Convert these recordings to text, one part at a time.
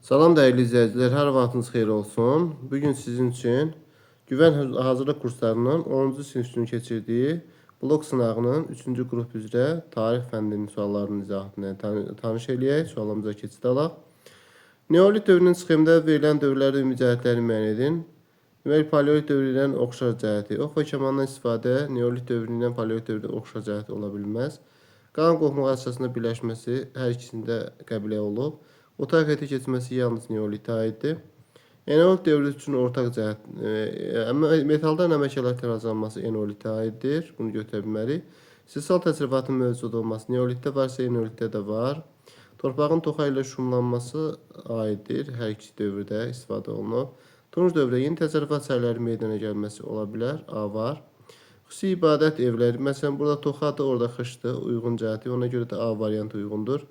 Salam dəyərli izləyicilər, hər vaxtınız xeyir olsun. Bugün sizin üçün güvən hazırlıq kurslarının 10-cu sinif üçün keçirdiyi blok sınağının 3-cü qrup üzrə tarix fəndinin suallarının izahını tanış eləyək. Sualımıza keçid alaq. Neolit dövrünün sxemdə verilən dövrlərdə ümumi cəhətləri müəyyən edin. Deməli, paleolit dövrü ilə oxşar cəhəti. Ox və kamandan istifadə neolit dövrü ilə paleolit dövrü oxşar cəhəti ola bilməz. Qalan qoxmaq əsasında birləşməsi hər ikisində qəbul olunub. Otaq həyata keçməsi yalnız neolitə aiddir. Eneolit dövrü üçün ortaq cəhət, metaldan əməkələrdən hazırlanması eneolitə aiddir. Bunu götürə bilmərik. İstehsal təsrifatının mövcud olması neolitdə varsa eneolitdə də var. Torpağın toxa ilə şumlanması aiddir. Hər iki dövrdə istifadə olunur. Tunc dövrdə yeni təsərrüfat sahələri meydana gəlməsi ola bilər. A var. Xüsusi ibadət evləri, məsələn, burada toxadır, orada xışdır, uyğun cəhəti. Ona görə də A variantı uyğundur.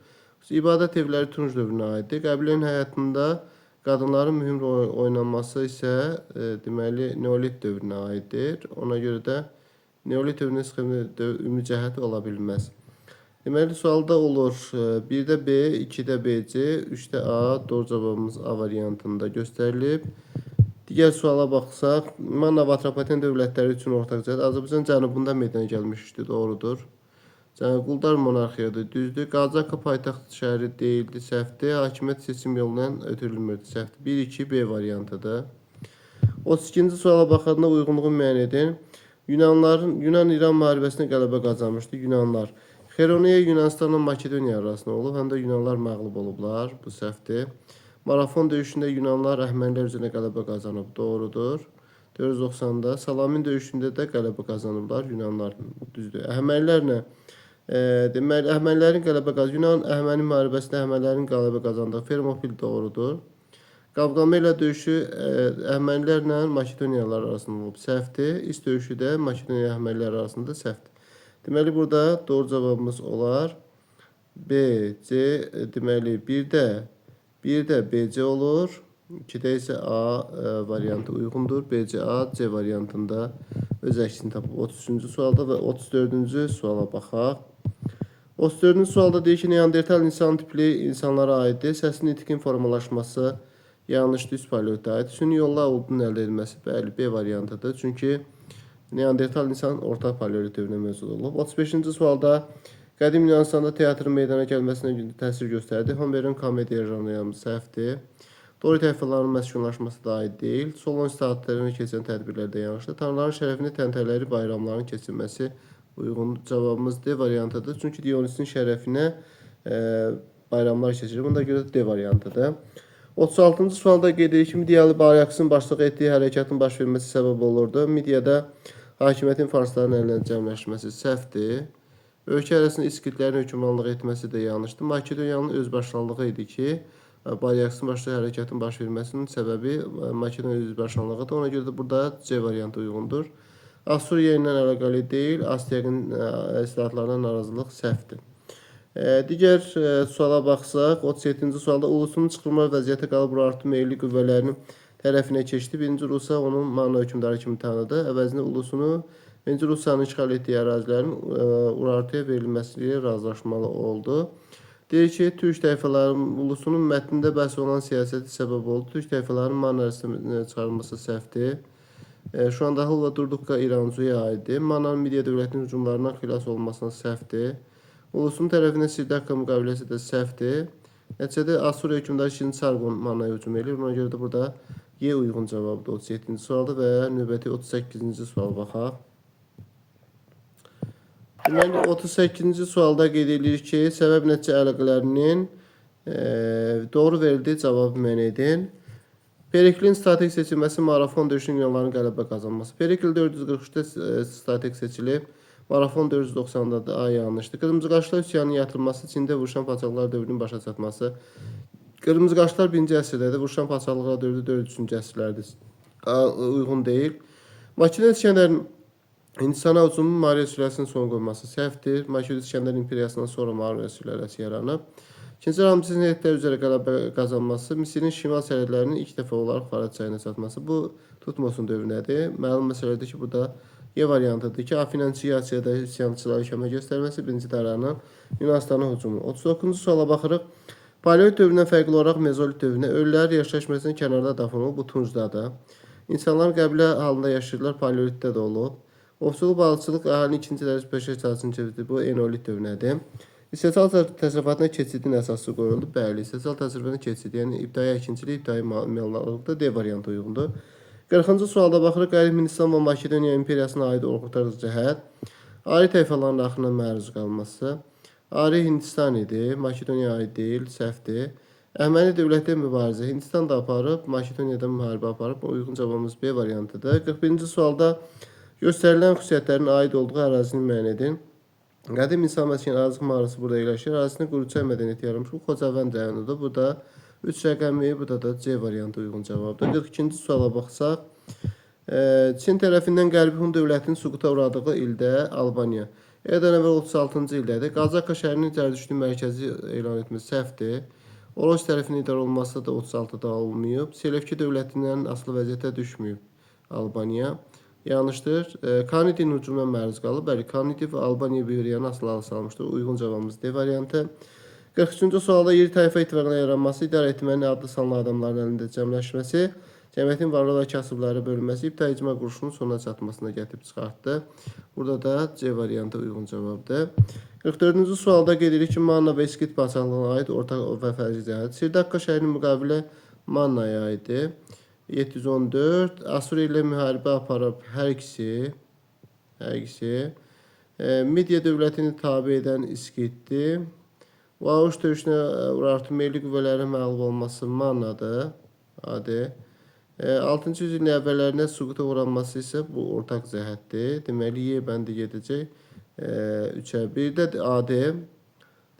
İbadət evləri Tunc dövrünə aiddir. Qəbilənin həyatında qadınların mühüm rol oynanması isə deməli neolit dövrünə aiddir. Ona görə də neolit dövrünün sxemində ümumi cəhəti ola bilməz. Deməli sualda olur 1-də B, 2-də BC, 3-də A, doğru cavabımız A variantında göstərilib. Digər suala baxsaq, Manna və Atropaten dövlətləri üçün ortaq cəhət Azərbaycan cənubunda meydana gəlmişdir, doğrudur. Quldar monarxiyadır, düzdür. Qazaxa paytaxt şəhəri deyildi, səhvdir. Hakimiyyət seçim yolundan ötürülmürdü, səhvdir. 1-2 B variantıdır. 32-ci suala baxanda uyğunluğu müəyyən edin. Yunan-İran müharibəsində qələbə qazanmışdı Yunanlar. Xeroniya Yunanistanla Makedoniya arasında olub, həm də Yunanlar məğlub olublar, bu səhvdir. Marafon döyüşündə Yunanlar Əhəmənilər üzrə qələbə qazanıb, doğrudur. 490-da Salamin döyüşündə də qələbə qazanıblar Yunanlar, düzdür. Əhəmənilərlə deməli, Əhəmənilərin qələbə qazandığı, Yunan Əhəməni müharibəsində Əhəmənilərin qələbə qazandığı Fermopil doğrudur. Qavqamela döyüşü Əhəmənilərlə Makedoniyalılar arasında olub, səhvdir. İs döyüşü də Makedoniya Əhəmənilər arasında səhvdir. Deməli, burada doğru cavabımız olar. B, C, deməli, 1-də BC olur. 2-də isə A variantı uyğundur. BC, A, C variantında öz əksini tapıb 33-cü sualda və 34-cü suala baxaq. 34-cü sualda deyir ki, Neandertal insan tipli insanlara aiddir. Səsin nitqin formalaşması yanlışdır, üst paleolitə aid. Süni yolla olduğunun əldə edilməsi bəli B variantıdır. Çünki Neandertal insan orta paleolit dövrünə mövcud olub. 35-ci sualda qədim Yunanistanda teatrın meydana gəlməsinə təsir göstərdi. Homerin komediya janrı səhvdir. Dori tayfalarının məskunlaşması da aid deyil. Solon saatlarına keçən tədbirlərdə yanlışdır. Tanrıların şərəfini təntənələri bayramların keçirilməsi uyğun cavabımız D variantıdır. Çünki Dionisin şərəfinə bayramlar keçirir. Buna görə D variantıdır. 36-cı sualda qeyd edilir ki, Midiyalı Baryaksin başçılıq etdiyi hərəkatın baş verməsi səbəb olurdu. Midiyada hakimiyyətin farsların əlindən cəmləşməsi səhvdir. Ölkə ərazisində İskitlərin hökmranlıq etməsi də yanlışdır. Makedoniyanın özbaşınalığı idi ki, Baryaksin başçılıq hərəkatın baş verməsinin səbəbi Makedoniya özbaşınalığıdır. Ona görə də burada C variantı uyğundur. Assuriya ilə əlaqəli deyil, Astiaqın islahatlarına narazılıq səhvdir. Digər suala baxsaq, 37-ci sualda ulusun çıxılmaz vəziyyətə qalıb Urartu meyilli qüvvələrinin tərəfinə keçdi. 1-ci Rusiya onun Manna hökmdarı kimi tanıdı. Əvəzində ulusunu 1-ci Rusiyanın işğal etdiyi ərazilərin Urartuya verilməsi ilə razılaşmalı oldu. Deyir ki, Türk tayfalarının ulusunun mətnində bəhs olan siyasəti səbəb oldu. Türk tayfalarının Manna ərazisindən çıxarılması səhvdir. Şu anda Hıl və Durduqqa İranzuya aiddir. Mannan Midiya dövlətinin hücumlarından xilas olmasına səhvdir. Ulusun tərəfindən Sirdakka müqaviləsi də səhvdir. Nəticədə Assuriya hökmdarı 2-ci Sarqon Mannaya hücum edir. Buna görə də burada Y uyğun cavabdır 37-ci sualda və növbəti 38-ci suala baxaq. Deməli, 38-ci sualda qeyd edilir ki, səbəb-nəticə əlaqələrinin doğru verildiyi cavabı müəyyən edin. Periklin strateji seçilməsi Marafon döyüşünün yollarının qələbə qazanması. Perikl 443-də strateji seçilib. Marafon 490-da da A yanlışdır. Qırmızıqaşlar üsyanının yatırılması, Çində Vuruşan Padşahlar dövrünün başa çatması. Qırmızıqaşlar 1-ci əsrdədir, Vuruşan Padşahlar dövrü 4-3-cü əsrlərdir. Uyğun deyil. Makedon İskəndərin Hindistana hücumu Mariya sülaləsinin son qoyması səhvdir. Makedon İskəndər imperiyasından sonra Mariya sülaləsi yaranıb. İkinci Ramzes'in heyətlər üzrə qələbə qazanması, Misirin şimal sərhədlərinin ilk dəfə olaraq Farat çayına çatması bu Tutmosun dövründədir. Məlum məsələdir ki, burada Y variantıdır ki, Afinansiyasiyada üsyançılara kömək göstərməsi, birinci Daranın Yunanistanın hücumu. 39-cu suala baxırıq. Paleolit dövründən fərqli olaraq mezolit dövründə ölülər yaşayış məsələn kənarda dəfn olub, bu tuncdadır. İnsanlar qəbilə halında yaşayırlar, paleolitdə də olub. Ovçuluq, balıqçılıq əhalinin ikinci dərəcə bəşər sahəsini çevirdi. Bu eneolit dövrünədir. İstehsal təsərrüfatına keçidin əsası qoyuldu. Bəli, istehsal təsərrüfatına keçid, yəni ibtidai əkinçilik, ibtidai maldarlıqda D variantı uyğundur. 40-cı sualda baxırıq, qərib Hindistan və Makedoniya imperiyasına aid ortaq cəhət. Ari tayfaların axına məruz qalması. Ari Hindistan idi, Makedoniya aid deyil, səhvdir. Əhəməni dövləti mübarizə Hindistan da aparıb, Makedoniyada müharibə aparıb. Uyğun cavabımız B variantıdır. 41-ci sualda göstərilən xüsusiyyətlərin aid olduğu ərazini müəyyən edin. Qədim insan məskəni Azıq mağarası burada yerləşir. Ərazisində quruçay mədəniyyəti yaranmış. Bu Xocavənd rayonundadır. Bu da 3 rəqəmi, bu da C variantı uyğun cavabdır. 42-ci suala baxsaq, Çin tərəfindən Qərbi Hun dövlətinin süquta uğradığı ildə Albaniya. Eradan əvvəl 36-cı ildədir. Qazaka şəhərinin cərdüşlük mərkəzi elan etməsi səhvdir. Oroç tərəfinin idarə olması da 36-da olmayıb. Selevki dövlətindən asılı vəziyyətə düşməyib Albaniya. Yanlışdır. Kanidin hücumuna məruz qalıb. Bəli, Kanidi və Albaniya bir-birinə asılı salmışdır. Uyğun cavabımız D variantı. 43-cü sualda yeri tayfa ittifaqına yaranması, idarə etmənin adlı sanlı adamların əlində cəmləşməsi, cəmiyyətin varlı və kasıblara bölünməsi, ibtidai icma quruluşunun sonuna çatmasına gətirib çıxartdı. Burada da C variantı uyğun cavabdır. 44-cü sualda qeyd edirik ki, Manna və İskit padşahlığına aid ortaq və fərqli cəhət. Sirdaqqa şəhərinin müqabilə Mannaya aiddir. 714 Asur ilə müharibə aparıb hər ikisi Midiya dövlətini tabe edən İskitdir. Vavuş döyüşünə Urartu milli qüvvələrin məğlub olması Mannadır. Adi. 6-cı yüzün əvvəllərinə süquta uğranması isə bu ortaq cəhətdir. Deməli, Y bəndi gedəcək 3-ə. 1-də AD.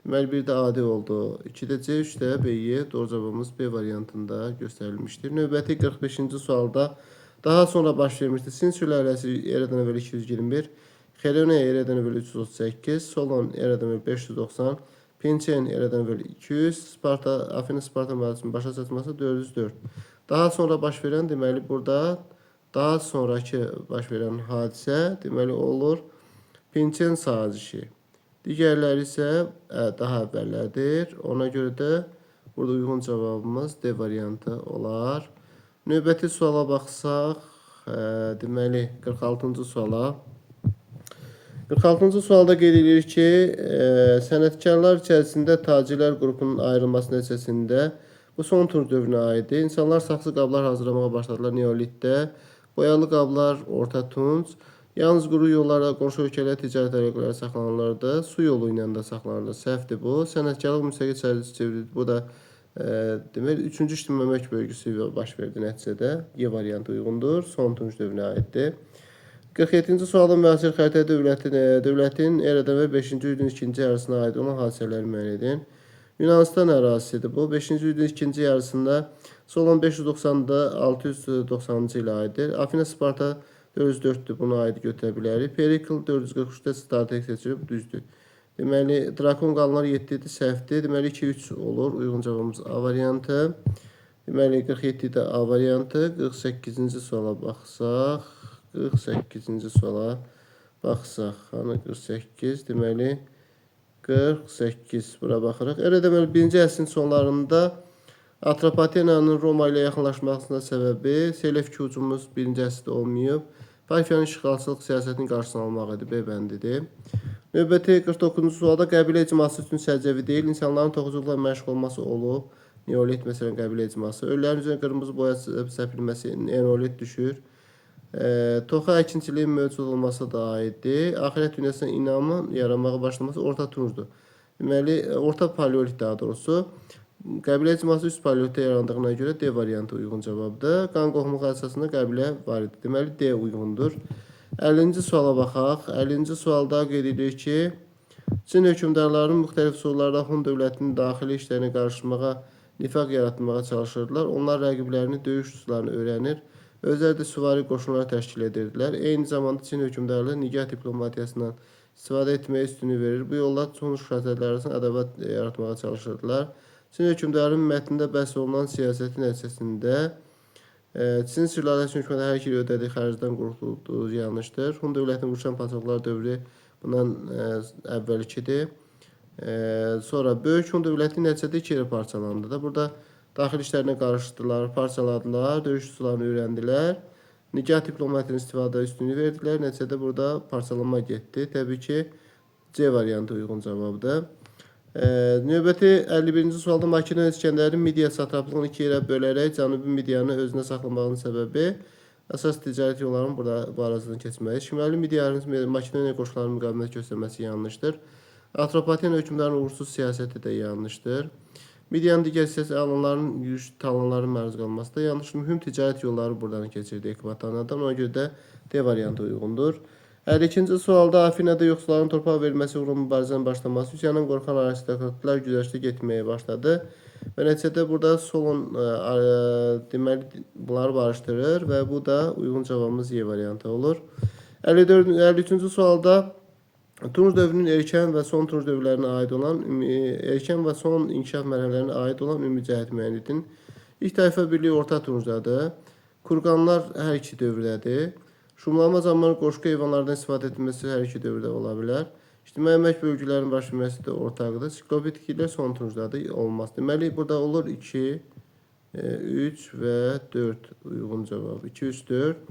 Deməli, 1-də AD oldu. 2-də C, 3-də B-Y. Doğru cavabımız B variantında göstərilmişdir. Növbəti 45-ci sualda daha sonra baş vermişdir. Sin sülaləsi eradan əvvəl 221, Xeroniya eradan əvvəl 338, Solon eradan əvvəl 590, Pinçen eradan əvvəl 200, Afina Sparta müharibəsinin başa çatması 404. Daha sonra baş verən, deməli, burada daha sonraki baş verən hadisə, deməli, olur Pinçen sazişi. Digərləri isə daha əvvəllərdir. Ona görə də burada uyğun cavabımız D variantı olar. Növbəti suala baxsaq, deməli, 46-cı suala. 46-cı sualda qeyd edilir ki, sənətkarlar içərisində tacirlər qrupunun ayrılması nəticəsində bu son turn dövrünə aiddir. İnsanlar saxsı qablar hazırlamağa başladılar Neolitdə. Boyalı qablar Orta Tunc. Yalnız quru yollara, qonşu ölkələrə ticarət əlaqələri saxlanılırdı. Su yolu ilə də saxlanılırdı. Səhvdir bu. Sənətkarlıq müstəqil sərvis çevrildi. Bu da deməli 3-cü ictimai əmək bölgüsü baş verdi nəticədə. Y variantı uyğundur. Son tunc dövrünə aiddir. 47-ci sualda müasir xəritə dövlətin eradan və 5-ci yüzün ikinci yarısına aid olan hadisələri müəyyən edin. Yunanistan ərazisidir bu. 5-ci yüzün ikinci yarısında Solon 590-da 690-cı ilə aiddir. Afina Sparta 404-dür. Buna aid götürə bilərik. Perikl 443-də strateq seçilib, düzdür. Deməli, Drakon qalanlar 7-dir, səhvdir. Deməli, 2-3 olur. Uyğun cavabımız A variantı. Deməli, 47-də A variantı. 48-ci suala baxsaq. 48-ci suala baxsaq. Hani 48, deməli, 48. Bura baxırıq. Deməli, 1-ci əsrin sonlarında Atropatenanın Roma ilə yaxınlaşmasına səbəbi Selevki hücumumuz 1-ci əsrdə olmayıb. Parfiyanın işğalçılıq siyasətinin qarşısını almaq idi. B bəndidir. Növbəti 49-cu sualda qəbilə icması üçün səciyyəvi deyil, insanların toxuculuqla məşğul olması olub. Neolit, məsələn, qəbilə icması. Ölülərin üzrə qırmızı boya səpilməsi eneolit düşür. Toxa əkinçiliyin mövcud olması da aiddir. Axirət dünyasına inamın yaranmağa başlaması orta tuncdur. Deməli, orta paleolit daha doğrusu. Qəbilə icması üst paleolitdə yarandığına görə D variantı uyğun cavabdır. Qan qohumluq əsasında qəbilə var idi. Deməli, D uyğundur. 50-ci suala baxaq. 50-ci sualda qeyd edilir ki, Çin hökmdarlarının müxtəlif üsullarda Hun dövlətinin daxili işlərinə qarışmağa, nifaq yaratmağa çalışırdılar. Onlar rəqiblərini döyüş üsullarını öyrənir. Özləri də süvari qoşunlar təşkil edirdilər. Eyni zamanda Çin hökmdarlığı nigah diplomatiyasından istifadə etməyə üstünlük verir. Bu yolla sonuç xəstələr arasında ədavət yaratmağa çalışırdılar. Çin hökmdarının mətnində bəhs olunan siyasətin nəticəsində Çin sülaləsi hökuməti hər iki ödədiyi xərcdən qurtulduğu yanlışdır. Hun dövlətinin vuruşan padşahlar dövrü bundan əvvəlkidir. Sonra Böyük Hun dövləti nəticədə iki yerə parçalandı da. Burada daxil işlərinə qarışdılar, parçaladılar, döyüş üsullarını öyrəndilər. Nikah diplomatiyasının istifadə üstünlüyü verdilər. Nəticədə burada parçalanma getdi. Təbii ki, C variantı uyğun cavabdır. Növbəti 51-ci sualda Makedoniya İskəndərin Midiya satraplığını iki yerə bölərək Cənubi Midiyanı özünə saxlamağının səbəbi əsas ticarət yollarının bu arasından keçməyi. Şimali Midiyanın Makedoniya qoşullarının müqavimət göstərməsi yanlışdır. Atropaten hökmdarının uğursuz siyasəti də yanlışdır. Midiyanın digər hissəsi alanların yürüş talanların məruz qalması da yanlışdır. Mühüm ticarət yolları buradan keçirdi Ekvatanadan. Ona görə də D variantı uyğundur. 52-ci sualda Afinada yoxsulların torpaq verilməsi uğrunda mübarizənin başlaması üsyandan qorxan aristokratlar güzəştə getməyə başladı. Və nəticədə burada Solon deməli bunları barışdırır və bu da uyğun cavabımız Y variantı olur. 53-cü sualda Tunc dövrünün erkən və son Tunc dövrlərinə aid olan erkən və son inkişaf mərhələlərinə aid olan ümumi cəhət müəyyən edin. İlk tayfa birliyi Orta Tuncdadır. Kurqanlar hər iki dövrdədir. Şumlama zamanı qoşqu heyvanlardan istifadə edilməsi hər iki dövrdə ola bilər. İctimai əmək bölgülərinin baş verməsi də ortaqdır. Siklopitiklər son Tuncdadır, olmaz. Deməli, burada olur 2, 3 və 4 uyğun cavab. 2, 3, 4.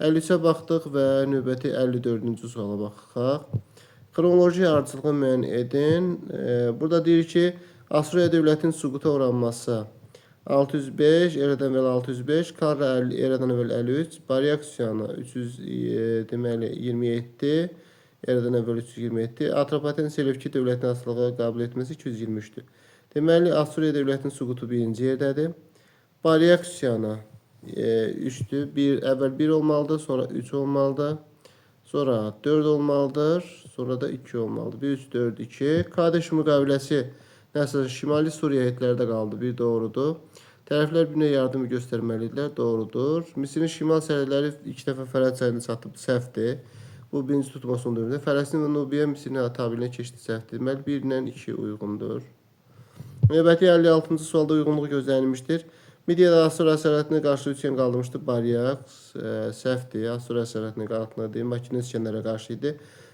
53-ə baxdıq və növbəti 54-cü suala baxaq. Xronoloji ardıcılığı müəyyən edin. Burada deyir ki, Asuriya dövlətinin süquta uğranması 605, eradan əvvəl 605, Karra eradan əvvəl 53, Baryak üsyanı 327, eradan əvvəl 327, Atropaten Selevki dövlətinin asılılığa qəbul etməsi 223-dür. Deməli, Asuriya dövlətinin süqutu birinci yerdədir. Baryak üsyanı 3'tür. Əvvəl 1 olmalıdır, sonra 3 olmalıdır. Sonra 4 olmalıdır, sonra da 2 olmalıdır. 1, 3, 4, 2. Kadeş müqaviləsi nəsə Şimali Suriya heyətlərdə qaldı. Bir doğrudur. Tərəflər bir-birinə yardım göstərməlidirlər. Doğrudur. Misirin şimal sərhədləri 2 dəfə Fərəd çayına çatıb. Səhvdir. Bu birinci tutmasının dövründə. Fələstin və Nubiya Misirin tabilinə keçdi. Səhvdir. Deməli 1 ilə 2 uyğundur. Növbəti 56-cı sualda uyğunluq gözlənilmişdir. Midiyada Asur əsarətinə qarşı üsyan qaldırmışdı. Baryak səhvdir. Asur əsarətinə qalxmadı. Makedoniya İskəndərə qarşı idi.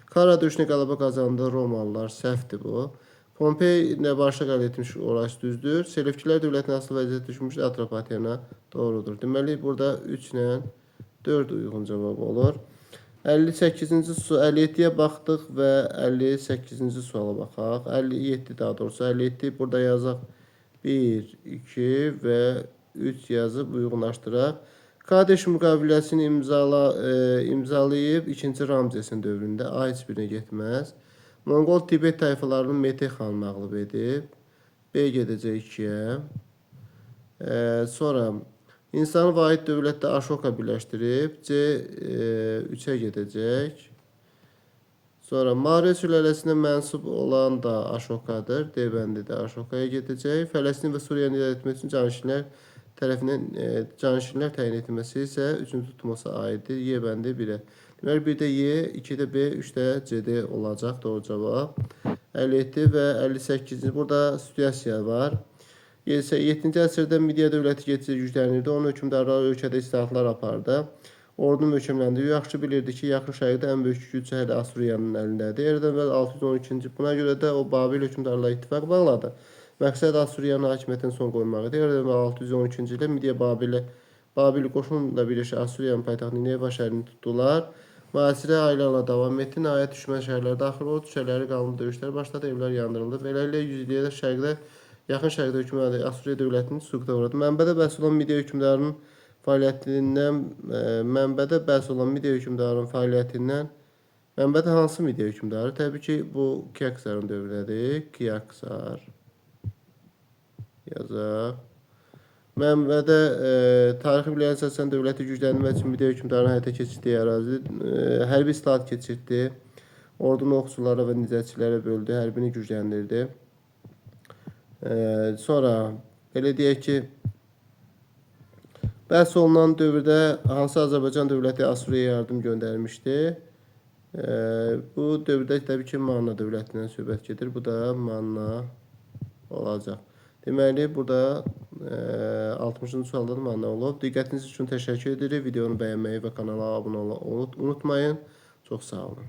Kara döyüşünə qələbə qazandı Romalılar. Səhvdir bu. Pompey nə barışa qəbul etmiş, orası düzdür. Selevkilər dövlətinə asılı vəziyyət düşmüş Atropatena. Doğrudur. Deməli burada 3 ilə 4 uyğun cavab olur. 58-ci 57-yə baxdıq və 58-ci suala baxaq. 57 daha doğrusu 57 burada yazaq. 1, 2 və 3 yazıb uyğunlaşdıraq. Kadeş müqaviləsini imzalayıb 2-ci Ramzesin dövründə A heç birinə getməz. Monqol Tibet tayfalarını Metey xan məğlub edib. B gedəcək 2-yə. Sonra İnsanı vahid dövlətdə Aşoka birləşdirib. C 3-ə gedəcək. Sonra Maurya sülaləsinə mənsub olan da Aşokadır. D bəndi də Aşokaya gedəcək. Fələstin və Suriyanı idarə etmək üçün canişinlər tərəfindən canişinlər təyin edilməsi isə 3-cü tutulmasa aiddir. Y bəndi 1-ə. Deməli 1-də Y, 2-də B, 3-də C-də olacaq. Doğru cavab. 57 və 58-ci burada situasiya var. 7-ci əsrdə Midiya dövləti getdikcə güclənirdi. Onun hökmdarları ölkədə islahatlar apardı. Ordunu möhkəmləndirdi. Yaxşı bilirdi ki, yaxın şərqdə ən böyük güc hələ Asuriyanın əlindədir. Eradan əvvəl 612-ci. Buna görə də o Babil hökmdarlarla ittifaq bağladı. Məqsəd Asuriyanın hakimiyyətinə son qoymaq idi. Eradan əvvəl 612-ci ildə Midiya Babili qoşunla birləşə Asuriyanın paytaxtını Neva şəhərini tutdular. Mühasirə aylarla davam etdi. Nəhayət düşmən şəhərlər daxil oldu. Küçələri qanlı döyüşlər başladı. Evlər yandırıldı. Beləliklə 100 illikdə şərqdə yaxın şərqdə hökmdarı Asuriya dövlətinin süquta uğradı. Mənbədə bəhs olan Midiya hökmdarının fəaliyyətindən mənbədə hansı Midiya hökmdarı? Təbii ki, bu Kiaksarın dövrüdədir. Kiaksar yazaq. Mənbədə tarixi bilgilərə əsasən dövləti gücləndirmək üçün Midiya hökmdarının həyata keçirdiyi ərazi hərbi islahat keçirdi. Ordunu oxçulara və nizəçilərə böldü, hərbini gücləndirdi. Sonra belə deyək ki, bəhs olunan dövrdə hansı Azərbaycan dövləti Asuriyaya yardım göndərmişdi? Bu dövrdə təbii ki, Manna dövlətindən söhbət gedir. Bu da Manna olacaq. Deməli, burada 60-cı sualda da Manna olub. Diqqətiniz üçün təşəkkür edirik. Videonu bəyənməyi və kanala abunə olmayı unutmayın. Çox sağ olun.